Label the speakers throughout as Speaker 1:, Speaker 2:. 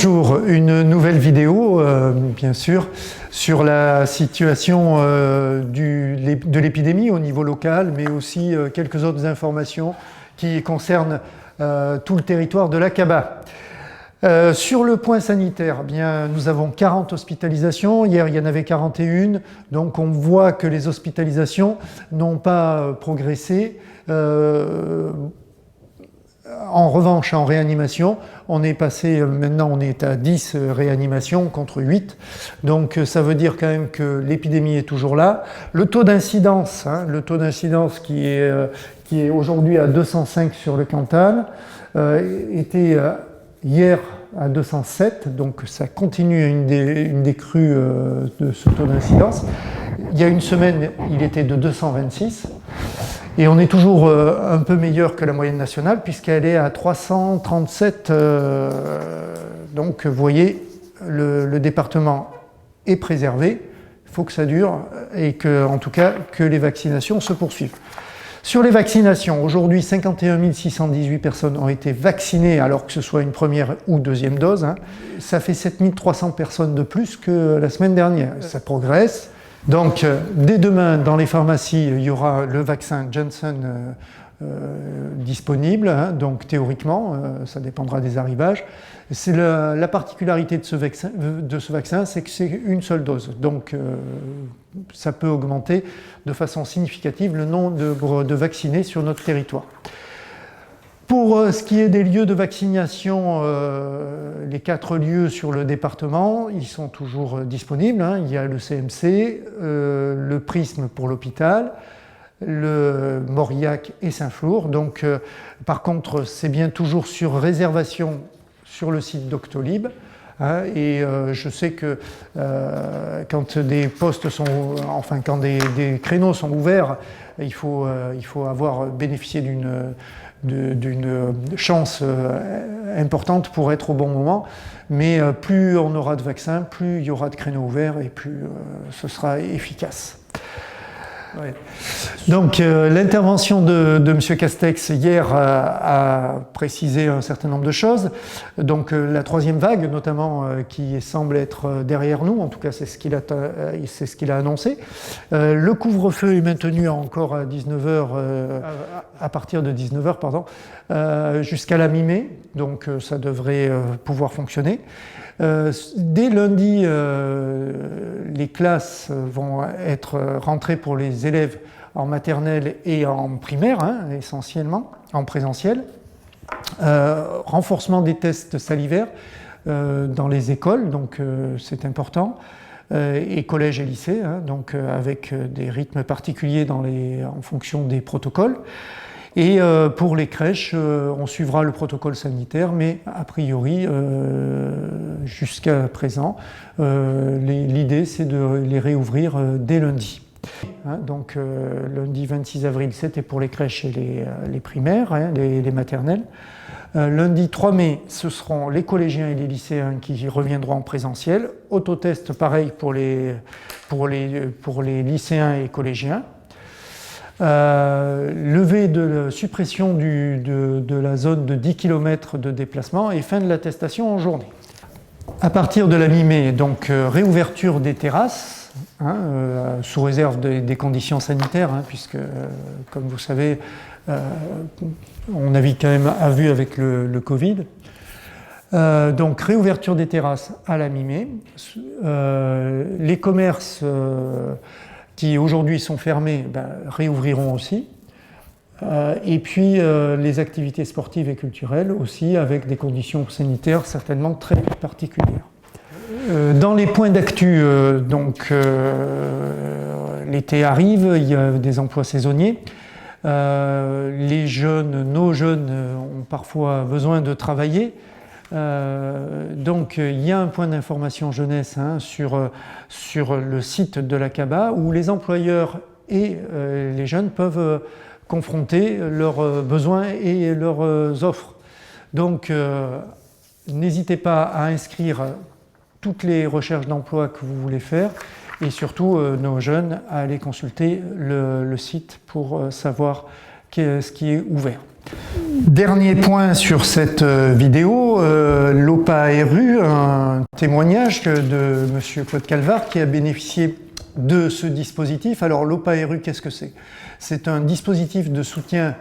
Speaker 1: Bonjour, une nouvelle vidéo, bien sûr, sur la situation de l'épidémie au niveau local, mais aussi quelques autres informations qui concernent tout le territoire de l'Aqaba. Sur le point sanitaire, eh bien, nous avons 40 hospitalisations. Hier, il y en avait 41. Donc, on voit que les hospitalisations n'ont pas progressé. En revanche, en réanimation, on est passé, maintenant on est à 10 réanimations contre 8. Donc ça veut dire quand même que l'épidémie est toujours là. Le taux d'incidence, qui est aujourd'hui à 205 sur le Cantal, était hier à 207, donc ça continue une décrue de ce taux d'incidence. Il y a une semaine, il était de 226. Et on est toujours un peu meilleur que la moyenne nationale puisqu'elle est à 337. Donc vous voyez, le département est préservé. Il faut que ça dure et que, en tout cas, que les vaccinations se poursuivent. Sur les vaccinations, aujourd'hui 51 618 personnes ont été vaccinées alors que ce soit une première ou deuxième dose. Ça fait 7 300 personnes de plus que la semaine dernière. Ça progresse. Donc, dès demain, dans les pharmacies, il y aura le vaccin Johnson disponible. Donc, théoriquement, ça dépendra des arrivages. C'est la particularité de ce vaccin, c'est que c'est une seule dose. Donc, ça peut augmenter de façon significative le nombre de vaccinés sur notre territoire. Pour ce qui est des lieux de vaccination, les 4 lieux sur le département, ils sont toujours disponibles. Il y a le CMC, le Prisme pour l'hôpital, le Mauriac et Saint-Flour. Donc, par contre, c'est bien toujours sur réservation sur le site Doctolib. Et je sais que quand des postes quand des créneaux sont ouverts, il faut avoir bénéficié d'une chance importante pour être au bon moment, mais plus on aura de vaccins, plus il y aura de créneaux ouverts et plus ce sera efficace. Ouais. Donc l'intervention de M. Castex hier a précisé un certain nombre de choses. Donc la 3e vague notamment qui semble être derrière nous, en tout cas c'est ce qu'il a annoncé. Le couvre-feu est maintenu encore à 19h, à partir de 19h, jusqu'à la mi-mai, donc ça devrait pouvoir fonctionner. Dès lundi, les classes vont être rentrées pour les élèves en maternelle et en primaire, essentiellement, en présentiel. Renforcement des tests salivaires dans les écoles, donc c'est important, et collèges et lycées, donc avec des rythmes particuliers en fonction des protocoles. Et pour les crèches, on suivra le protocole sanitaire, mais a priori, jusqu'à présent, l'idée c'est de les réouvrir dès lundi. Donc lundi 26 avril, c'était pour les crèches et les primaires, les maternelles. Lundi 3 mai, ce seront les collégiens et les lycéens qui reviendront en présentiel. Autotest, pareil pour les lycéens et collégiens. Levée de la suppression de la zone de 10 km de déplacement et fin de l'attestation en journée. À partir de la mi-mai, donc réouverture des terrasses, sous réserve des conditions sanitaires, puisque, comme vous savez, on a quand même à vue avec le Covid. Donc réouverture des terrasses à la mi-mai. Les commerces qui aujourd'hui sont fermés, réouvriront aussi. Et puis les activités sportives et culturelles aussi, avec des conditions sanitaires certainement très particulières. Dans les points d'actu, l'été arrive, il y a des emplois saisonniers. Nos jeunes ont parfois besoin de travailler. Donc il y a un point d'information jeunesse sur le site de l'Aqaba où les employeurs et les jeunes peuvent confronter leurs besoins et leurs offres. Donc n'hésitez pas à inscrire toutes les recherches d'emploi que vous voulez faire et surtout nos jeunes à aller consulter le site pour savoir ce qui est ouvert. Dernier point sur cette vidéo, l'OPA-ARU, un témoignage de M. Claude Calvar qui a bénéficié de ce dispositif. Alors l'OPA-ARU, qu'est-ce que c'est? C'est un dispositif de soutien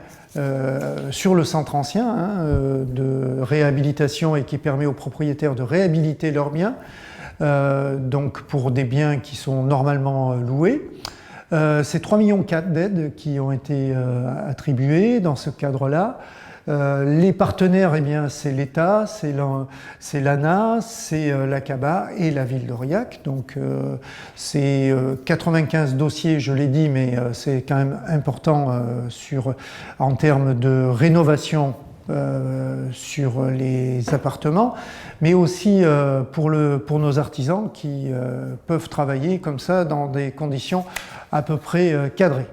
Speaker 1: sur le centre ancien, de réhabilitation et qui permet aux propriétaires de réhabiliter leurs biens, donc pour des biens qui sont normalement loués. C'est 3,4 millions d'aides qui ont été attribuées dans ce cadre-là. Les partenaires, eh bien, c'est l'État, c'est l'ANA, c'est la CABA et la ville d'Aurillac. Donc c'est 95 dossiers, je l'ai dit, mais c'est quand même important en termes de rénovation sur les appartements, mais aussi pour nos artisans qui peuvent travailler comme ça dans des conditions à peu près cadrées.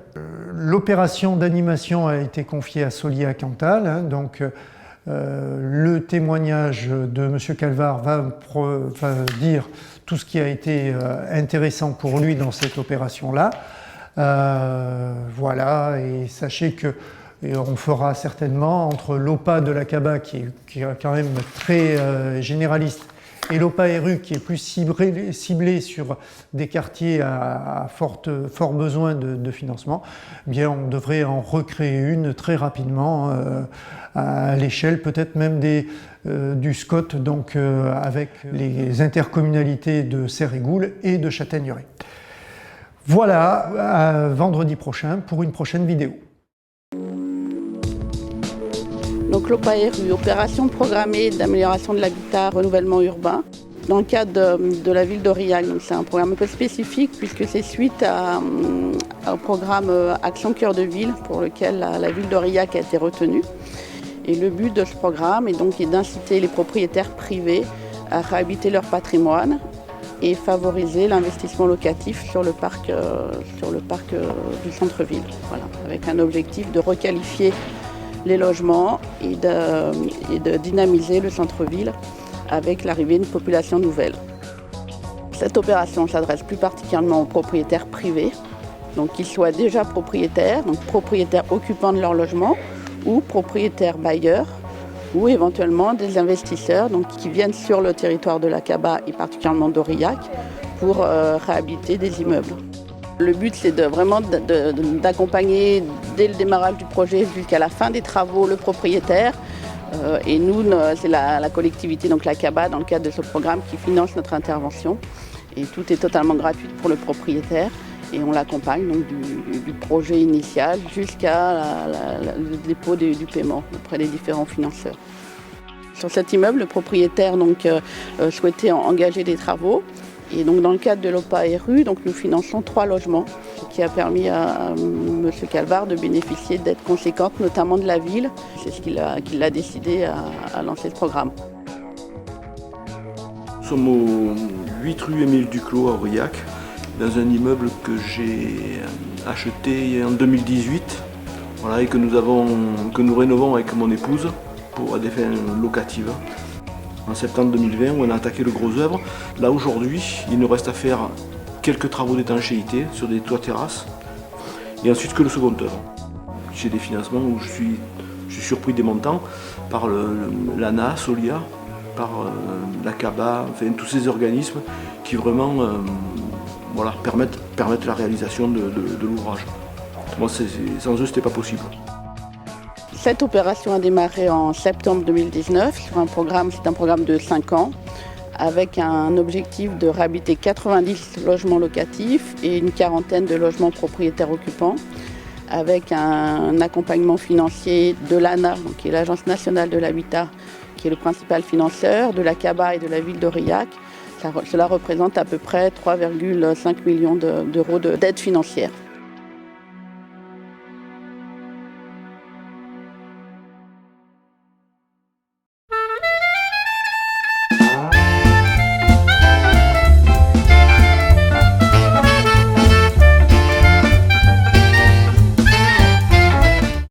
Speaker 1: L'opération d'animation a été confiée à Solia Cantal, donc le témoignage de M. Calvar va dire tout ce qui a été intéressant pour lui dans cette opération-là. Voilà, et sachez que on fera certainement entre l'OPA de la CABA qui est quand même très généraliste et l'OPA-ARU qui est plus ciblé sur des quartiers à fort besoin de financement, eh bien on devrait en recréer une très rapidement à l'échelle peut-être même du SCOT, donc avec les intercommunalités de Cérégoul et de Châtaigneraie. Voilà, à vendredi prochain pour une prochaine vidéo.
Speaker 2: Donc l'OPA-ARU, opération programmée d'amélioration de l'habitat, renouvellement urbain, dans le cadre de la ville d'Aurillac. Donc c'est un programme un peu spécifique puisque c'est suite au programme Action Cœur de Ville pour lequel la ville d'Aurillac a été retenue. Et le but de ce programme est d'inciter les propriétaires privés à réhabiliter leur patrimoine et favoriser l'investissement locatif sur le parc du centre-ville. Voilà, avec un objectif de requalifier les logements et de dynamiser le centre-ville avec l'arrivée d'une population nouvelle. Cette opération s'adresse plus particulièrement aux propriétaires privés, donc qu'ils soient déjà propriétaires, donc propriétaires occupants de leur logement, ou propriétaires bailleurs, ou éventuellement des investisseurs donc, qui viennent sur le territoire de la CABA et particulièrement d'Aurillac pour réhabiliter des immeubles. Le but, c'est vraiment d'accompagner dès le démarrage du projet jusqu'à la fin des travaux le propriétaire. Et nous, c'est la collectivité, donc la CABA, dans le cadre de ce programme, qui finance notre intervention. Et tout est totalement gratuit pour le propriétaire. Et on l'accompagne donc du projet initial jusqu'à le dépôt du paiement auprès des différents financeurs. Sur cet immeuble, le propriétaire souhaitait engager des travaux. Et donc dans le cadre de l'OPA-ARU, nous finançons 3 logements, ce qui a permis à M. Calvar de bénéficier d'aides conséquentes, notamment de la ville. C'est ce qui l'a décidé à lancer le programme.
Speaker 3: Nous sommes au 8 rue Émile Duclos à Aurillac, dans un immeuble que j'ai acheté en 2018 et que nous rénovons avec mon épouse pour des fins locatives. En septembre 2020, où on a attaqué le gros œuvre. Là aujourd'hui, il nous reste à faire quelques travaux d'étanchéité sur des toits terrasses et ensuite que le second œuvre. J'ai des financements où je suis surpris des montants par l'ANA, Solia, par la CABA, enfin tous ces organismes qui vraiment permettent la réalisation de l'ouvrage. Moi, sans eux, c'était pas possible.
Speaker 2: Cette opération a démarré en septembre 2019 sur un programme de 5 ans avec un objectif de réhabiliter 90 logements locatifs et une quarantaine de logements propriétaires occupants avec un accompagnement financier de l'ANA, qui est l'Agence nationale de l'habitat, qui est le principal financeur, de la CABA et de la ville d'Aurillac. Cela représente à peu près 3,5 millions d'euros d'aide financière.